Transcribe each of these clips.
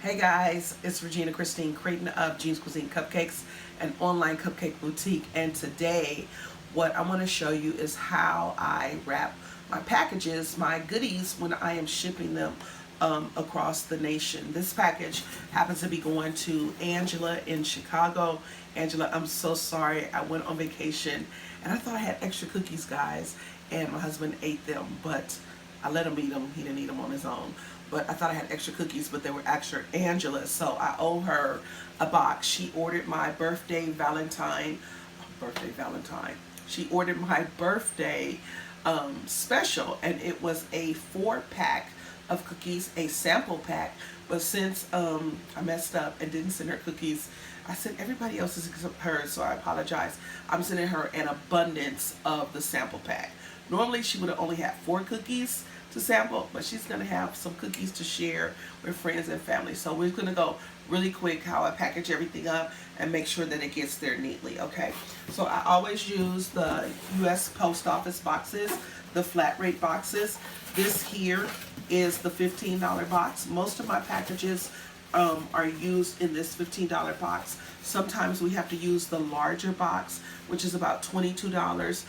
Hey guys, it's Regina Christine Creighton of Jean's Cuisine Cupcakes, an online cupcake boutique. And today, what I want to show you is how I wrap my packages, my goodies, when I am shipping them across the nation. This package happens to be going to Angela in Chicago. Angela, I'm so sorry. I went on vacation and I thought I had extra cookies, guys, and my husband ate them, but I let him eat them. He didn't eat them on his own. But I thought I had extra cookies, but they were extra Angela's. So I owe her a box. She ordered my Valentine. She ordered my birthday special, and it was a 4-pack of cookies, a sample pack. But since I messed up and didn't send her cookies, I sent everybody else's except hers, so I apologize. I'm sending her an abundance of the sample pack. Normally she would have only had 4 cookies to sample, but she's going to have some cookies to share with friends and family. So we're going to go really quick how I package everything up and make sure that it gets there neatly, okay? So I always use the US Post Office boxes, the flat rate boxes. This here is the $15 box. Most of my packages are used in this $15 box. Sometimes we have to use the larger box, which is about $22.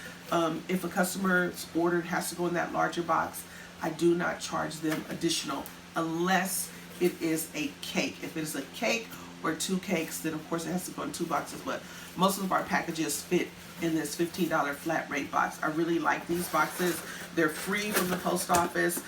If a customer's order has to go in that larger box, I do not charge them additional unless it is a cake. If it is a cake or 2 cakes, then of course it has to go in 2 boxes, but most of our packages fit in this $15 flat rate box. I really like these boxes. They're free from the post office.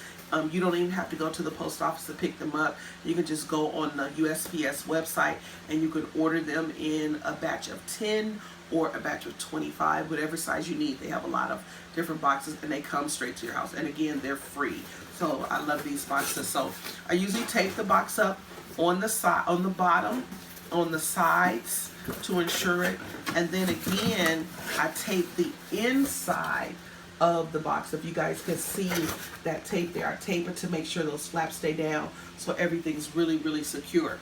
You don't even have to go to the post office to pick them up. You can just go on the USPS website and you can order them in a batch of 10 or a batch of 25, whatever size you need. They have a lot of different boxes and they come straight to your house. And again, they're free. So I love these boxes. So I usually tape the box up on the side, on the bottom, on the sides to ensure it. And then again, I tape the inside of the box. If you guys can see that tape there, I tape it to make sure those flaps stay down so everything's really, really secure.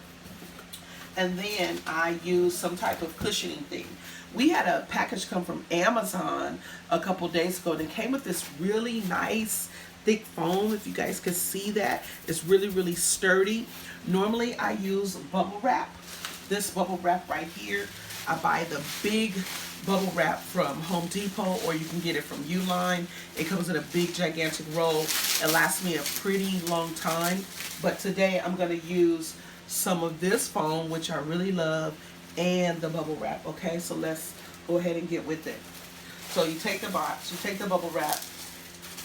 And then I use some type of cushioning thing. We had a package come from Amazon a couple days ago and it came with this really nice thick foam. If you guys can see that, it's really, really sturdy. Normally I use bubble wrap. This bubble wrap right here, I buy the big bubble wrap from Home Depot, or you can get it from Uline. It comes in a big gigantic roll. It lasts me a pretty long time, but today I'm going to use some of this foam, which I really love, and the bubble wrap. Okay, so let's go ahead and get with it. So you take the box, you take the bubble wrap.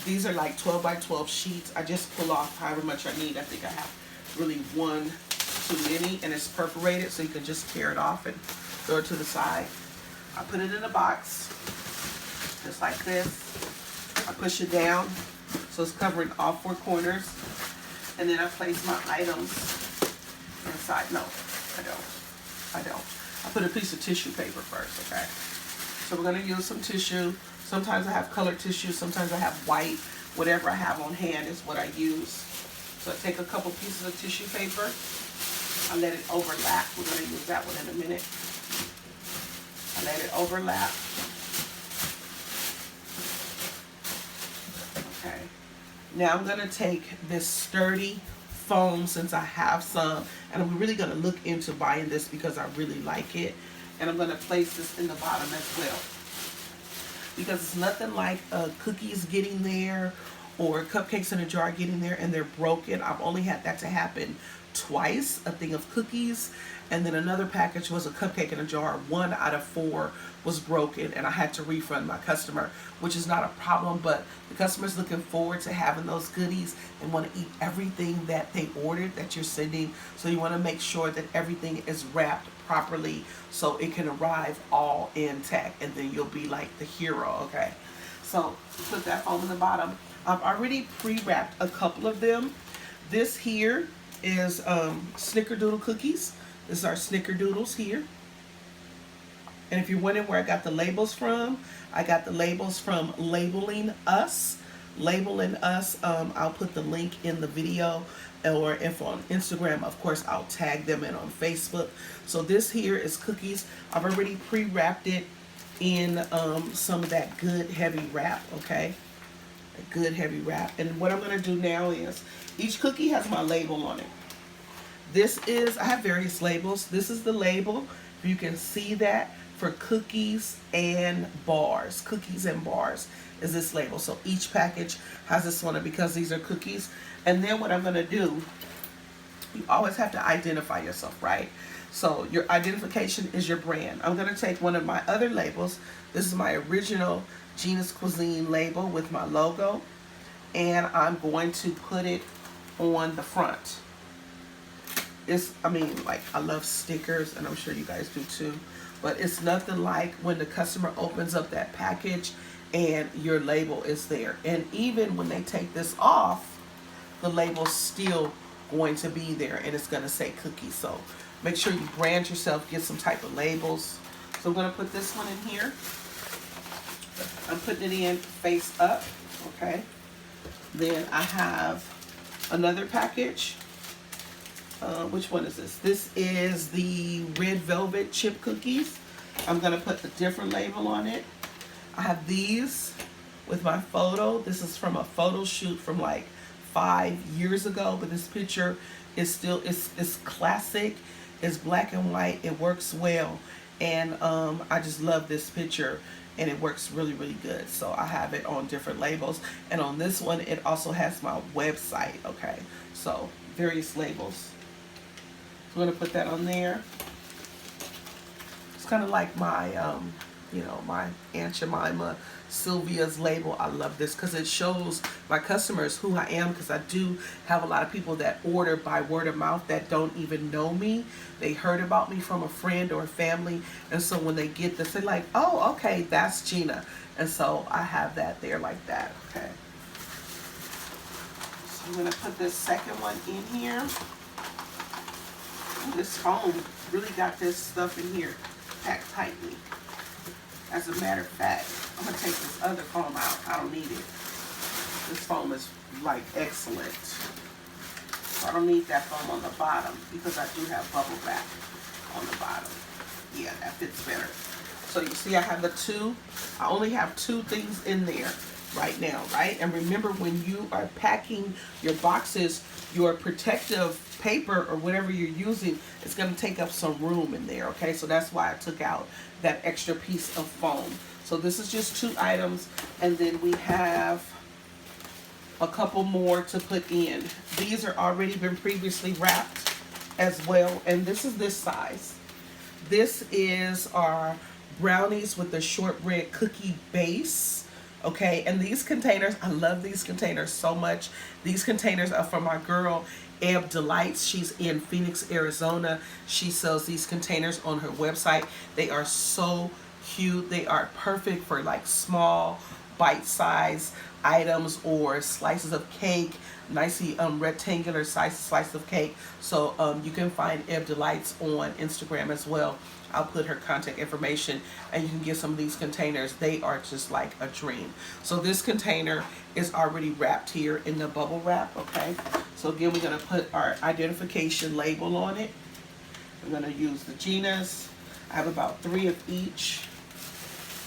These are like 12 by 12 sheets. I just pull off however much I need. I think I have really one too many, and it's perforated, so you can just tear it off and throw it to the side. I put it in a box, just like this. I push it down, so it's covering all 4 corners. And then I place my items inside. No, I don't. I put a piece of tissue paper first, okay? So we're gonna use some tissue. Sometimes I have colored tissue, sometimes I have white. Whatever I have on hand is what I use. So I take a couple pieces of tissue paper. I let it overlap. We're gonna use that one in a minute. I let it overlap. Okay. Now I'm gonna take this sturdy foam, since I have some, and I'm really gonna look into buying this because I really like it. And I'm gonna place this in the bottom as well, because it's nothing like cookies getting there or cupcakes in a jar getting there and they're broken. I've only had that to happen twice. A thing of cookies, and then another package was a cupcake in a jar. 1 out of 4 was broken and I had to refund my customer, which is not a problem, but the customer's looking forward to having those goodies and want to eat everything that they ordered that you're sending. So you want to make sure that everything is wrapped properly so it can arrive all intact, and then you'll be like the hero, okay? So put that foam in the bottom. I've already pre-wrapped a couple of them. This here is snickerdoodle cookies. This is our snickerdoodles here. And if you're wondering where I got the labels from, I got the labels from Labeling Us. Labeling Us, I'll put the link in the video, or if on Instagram, of course, I'll tag them in on Facebook. So this here is cookies. I've already pre-wrapped it in some of that good heavy wrap, okay? A good heavy wrap. And what I'm gonna do now is, each cookie has my label on it. This is, I have various labels. This is the label. You can see that for cookies and bars. Cookies and bars is this label. So each package has this one because these are cookies. And then what I'm going to do, you always have to identify yourself, right? So your identification is your brand. I'm going to take one of my other labels. This is my original Gina's Cuisine label with my logo. And I'm going to put it on the front. I mean, like, I love stickers, and I'm sure you guys do too. But it's nothing like when the customer opens up that package and your label is there. And even when they take this off, the label's still going to be there, and it's going to say cookie. So make sure you brand yourself, get some type of labels. So I'm going to put this one in here. I'm putting it in face up, okay? Then I have another package. Which one is this? This is the red velvet chip cookies. I'm going to put a different label on it. I have these with my photo. This is from a photo shoot from like 5 years ago, but this picture is still, it's classic. It's black and white. It works well. And I just love this picture, and it works really, really good. So I have it on different labels. And on this one, it also has my website, okay? So various labels. So I'm going to put that on there. It's kind of like my, you know, my Aunt Jemima, Sylvia's label. I love this because it shows my customers who I am, because I do have a lot of people that order by word of mouth that don't even know me. They heard about me from a friend or a family, and so when they get this, they're like, oh, okay, that's Gina. And so I have that there like that, okay? So I'm going to put this second one in here. This foam really got this stuff in here packed tightly. As a matter of fact, I'm going to take this other foam out. I don't need it. This foam is like excellent. So I don't need that foam on the bottom because I do have bubble wrap on the bottom. Yeah, that fits better. So you see I have the two. I only have two things in there right now, right? And remember, when you are packing your boxes, your protective paper or whatever you're using is going to take up some room in there, okay? So that's why I took out that extra piece of foam. So this is just 2 items, and then we have a couple more to put in. These are already been previously wrapped as well, and this is this size. This is our brownies with the shortbread cookie base. Okay, and these containers, I love these containers so much. These containers are from my girl, Eb Delights. She's in Phoenix, Arizona. She sells these containers on her website. They are so cute. They are perfect for like small, bite-sized items or slices of cake, nicely rectangular size slice of cake. So you can find Eb Delights on Instagram as well. I'll put her contact information, and you can get some of these containers. They are just like a dream. So this container is already wrapped here in the bubble wrap, okay? So again, we're going to put our identification label on it. We're going to use the Gina's. I have about 3 of each.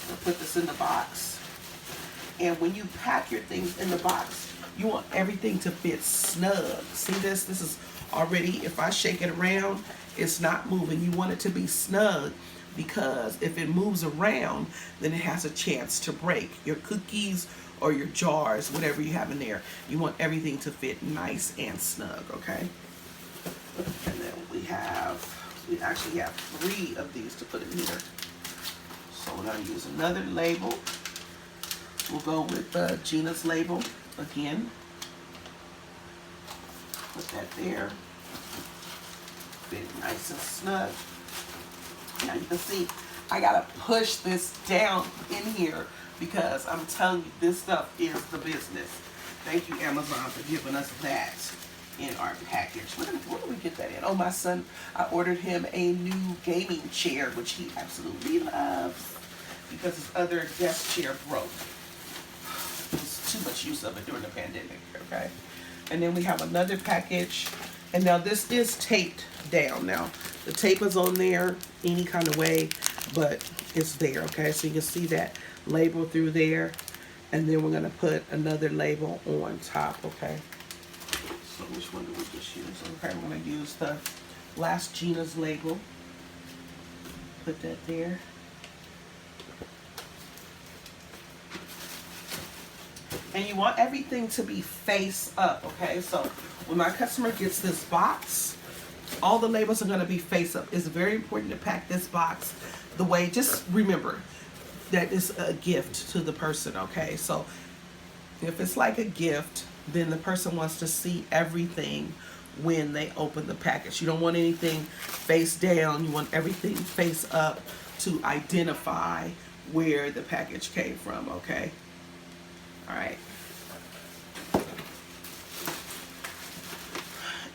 I'll put this in the box. And when you pack your things in the box, you want everything to fit snug. See this? This is already, if I shake it around, it's not moving. You want it to be snug, because if it moves around, then it has a chance to break. Your cookies or your jars, whatever you have in there, you want everything to fit nice and snug, okay? And then we actually have 3 of these to put in here. So we're going to use another label. We'll go with Gina's label again. Put that there. Fit nice and snug. Now you can see I gotta push this down in here because I'm telling you, this stuff is the business. Thank you, Amazon, for giving us that in our package. Where did we get that in? Oh, my son, I ordered him a new gaming chair, which he absolutely loves, because his other desk chair broke. There was too much use of it during the pandemic, okay? And then we have another package. And now this is taped down. Now, the tape is on there any kind of way, but it's there, okay? So you can see that label through there. And then we're going to put another label on top, okay? So which one do we just use? Okay, I'm going to use the last Gina's label. Put that there. And you want everything to be face up, okay? So when my customer gets this box, all the labels are going to be face up. It's very important to pack this box the way, just remember that it's a gift to the person, okay? So if it's like a gift, then the person wants to see everything when they open the package. You don't want anything face down. You want everything face up to identify where the package came from, okay? All right.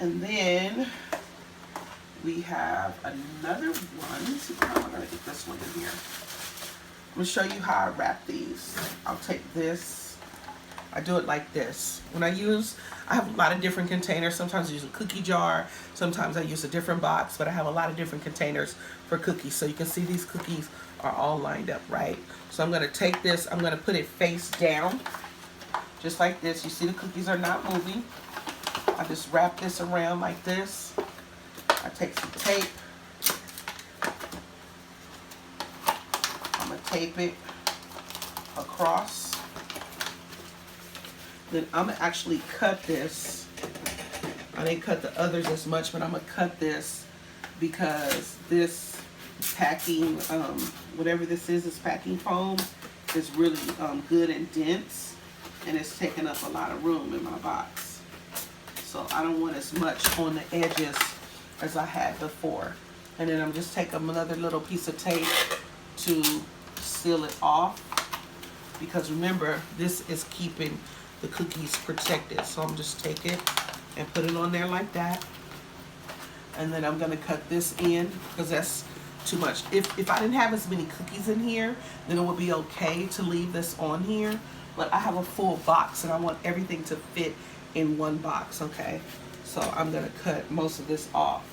And then we have another one. Let's see how I'm going to get this one in here. I'm going to show you how I wrap these. I'll take this. I do it like this. When I have a lot of different containers. Sometimes I use a cookie jar. Sometimes I use a different box, but I have a lot of different containers for cookies. So you can see these cookies are all lined up, right? So I'm going to take this, I'm going to put it face down, just like this. You see the cookies are not moving. I just wrap this around like this. I take some tape. I'm going to tape it across. Then I'm going to actually cut this. I didn't cut the others as much, but I'm going to cut this because this packing, whatever this is packing foam, is really good and dense, and it's taking up a lot of room in my box. So I don't want as much on the edges as I had before. And then I'm just taking another little piece of tape to seal it off, because remember, this is keeping the cookies protected. So I'm just take it and put it on there like that. And then I'm going to cut this in because that's too much. If I didn't have as many cookies in here, then it would be okay to leave this on here. But I have a full box and I want everything to fit in one box, okay? So I'm going to cut most of this off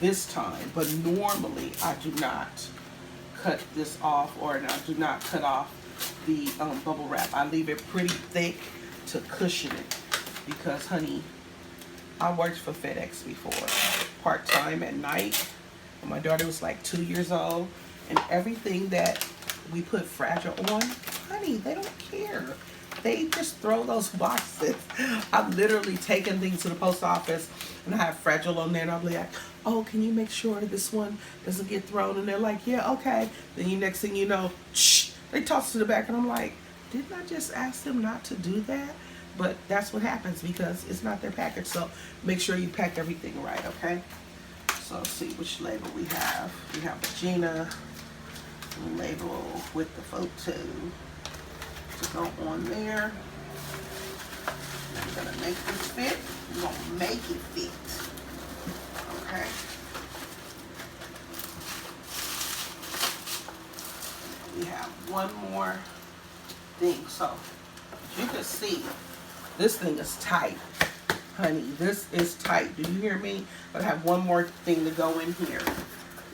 this time. But normally I do not cut this off, or I do not cut off the bubble wrap. I leave it pretty thick to cushion it because, honey, I worked for FedEx before, part-time at night. When my daughter was like 2 years old, and everything that we put Fragile on, honey, they don't care. They just throw those boxes. I've literally taken things to the post office and I have Fragile on there, and I'll be like, oh, can you make sure this one doesn't get thrown? And they're like, yeah, okay. Then you, next thing you know, shh, they toss it to the back, and I'm like, didn't I just ask them not to do that? But that's what happens because it's not their package. So make sure you pack everything right, okay? So let's see which label we have. We have the Gina label with the photo to go on there. I'm gonna make this fit. We're gonna make it fit. Okay. We have one more thing. So you can see this thing is tight. Honey, this is tight. Do you hear me? But I have one more thing to go in here,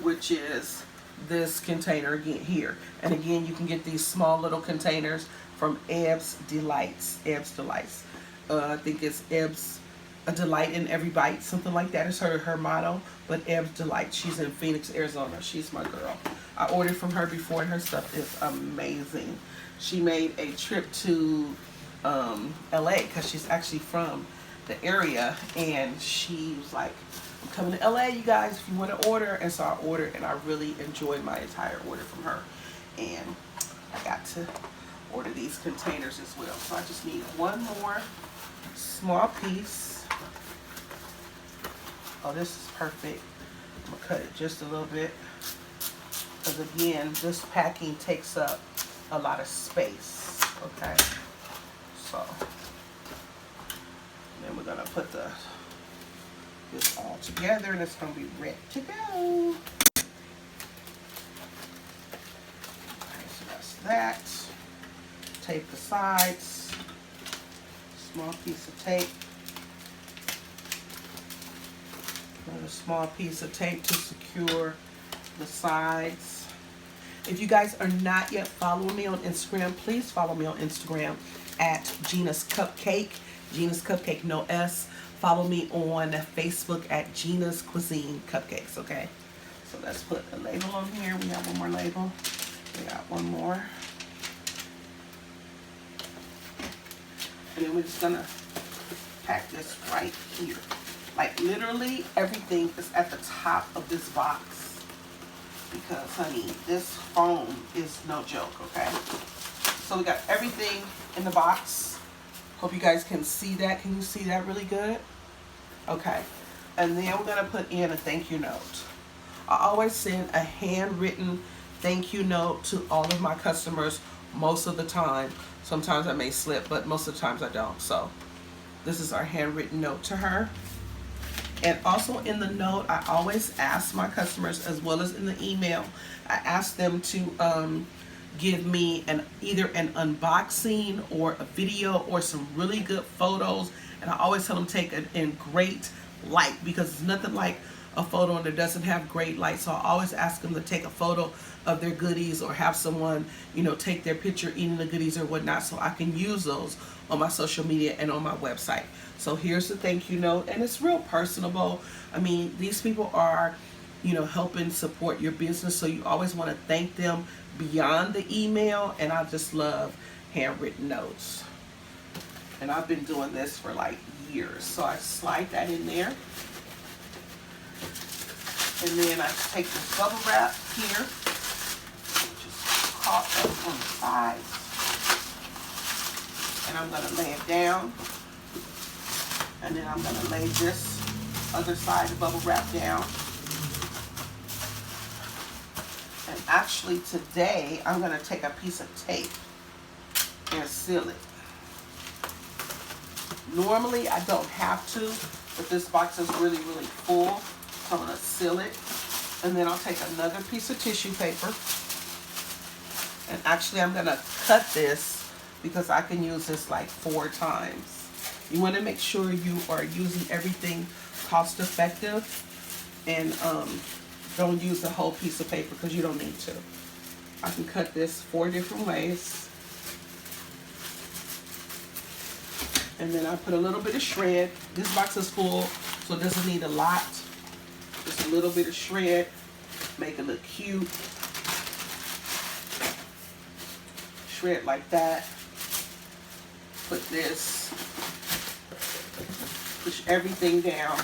which is this container again here. And again, you can get these small little containers from Ebb's Delights. Ebb's Delights. I think it's Ebb's A Delight in Every Bite. Something like that is her motto. But Ebb's Delight. She's in Phoenix, Arizona. She's my girl. I ordered from her before, and her stuff is amazing. She made a trip to LA because she's actually from the area, and she was like, I'm coming to LA, you guys, if you want to order. And so I ordered, and I really enjoyed my entire order from her. And I got to order these containers as well. So I just need one more small piece. Oh, this is perfect. I'm gonna cut it just a little bit because again, this packing takes up a lot of space. Okay, so then we're gonna put this all together, and it's gonna be ready to go. Okay, so that's that. Tape the sides. Small piece of tape. Another small piece of tape to secure the sides. If you guys are not yet following me on Instagram, please follow me on Instagram at Gina's Cupcake. Gina's Cupcake, no S. follow me on Facebook at Gina's Cuisine Cupcakes, okay? So let's put a label on here. We have one more label. We got one more. And then we're just gonna pack this right here. Like literally everything is at the top of this box because, honey, this foam is no joke, okay? So we got everything in the box. Hope you guys can see that. Can you see that really good? Okay. And then we're gonna put in a thank you note. I always send a handwritten thank you note to all of my customers most of the time. Sometimes I may slip, but most of the times I don't. So this is our handwritten note to her. And also in the note, I always ask my customers, as well as in the email, I ask them to give me either an unboxing or a video or some really good photos. And I always tell them take it in great light, because it's nothing like a photo that doesn't have great light. So I always ask them to take a photo of their goodies, or have someone, you know, take their picture eating the goodies or whatnot, so I can use those on my social media and on my website. So here's the thank you note, and it's real personable. I mean, these people are, you know, helping support your business, so you always want to thank them beyond the email. And I just love handwritten notes, and I've been doing this for like years. So I slide that in there, and then I take this bubble wrap here, just caught up on the sides, and I'm gonna lay it down, and then I'm gonna lay this other side of bubble wrap down. And actually today I'm gonna take a piece of tape and seal it. Normally I don't have to, but this box is really, really full. So I'm gonna seal it. And then I'll take another piece of tissue paper. And actually I'm gonna cut this because I can use this like 4 times. You wanna make sure you are using everything cost effective, and don't use the whole piece of paper because you don't need to. I can cut this 4 different ways. And then I put a little bit of shred. This box is full, so it doesn't need a lot. Just a little bit of shred. Make it look cute. Shred like that. Put this. Push everything down.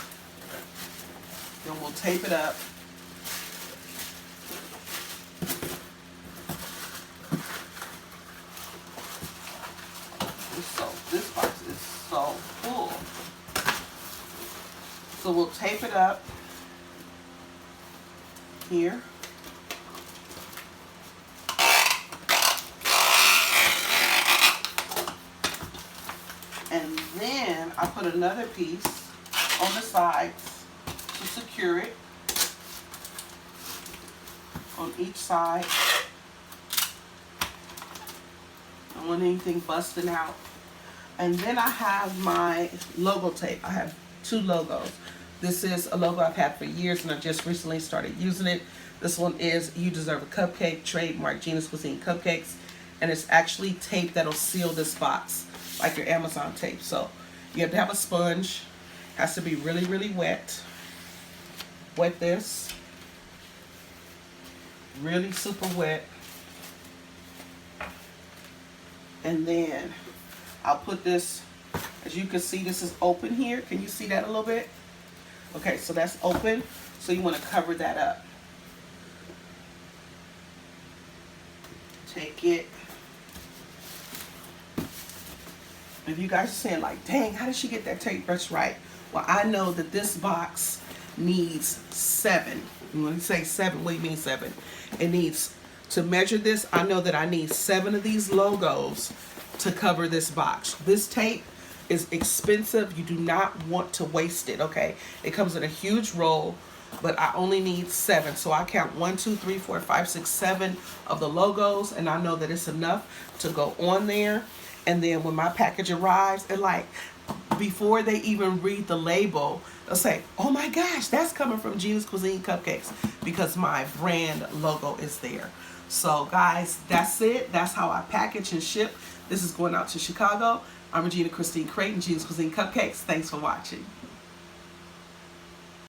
Then we'll tape it up. This box is so full. So we'll tape it up here. And then I put another piece on the sides to secure it on each side. I don't want anything busting out. And then I have my logo tape. I have 2 logos. This is a logo I've had for years, and I just recently started using it. This one is You Deserve a Cupcake, trademark Gina's Cuisine Cupcakes. And it's actually tape that'll seal this box, like your Amazon tape. So you have to have a sponge. It has to be really, really wet. Wet this. Really super wet. And then I'll put this, as you can see, this is open here. Can you see that a little bit? Okay, so that's open. So you want to cover that up. Take it. If you guys are saying like, dang, how did she get that tape just right? Well, I know that this box needs 7. When you say 7, what do you mean 7? It needs, to measure this, I know that I need 7 of these logos to cover this box. This tape is expensive. You do not want to waste it, okay? It comes in a huge roll, but I only need 7. So I count 1, 2, 3, 4, 5, 6, 7 of the logos, and I know that it's enough to go on there. And then when my package arrives, and like before they even read the label, they'll say, oh my gosh, that's coming from Gina's Cuisine Cupcakes, because my brand logo is there. So guys, that's it. That's how I package and ship. This is going out to Chicago. I'm Regina Christine Creighton, Gina's Cuisine Cupcakes. Thanks for watching.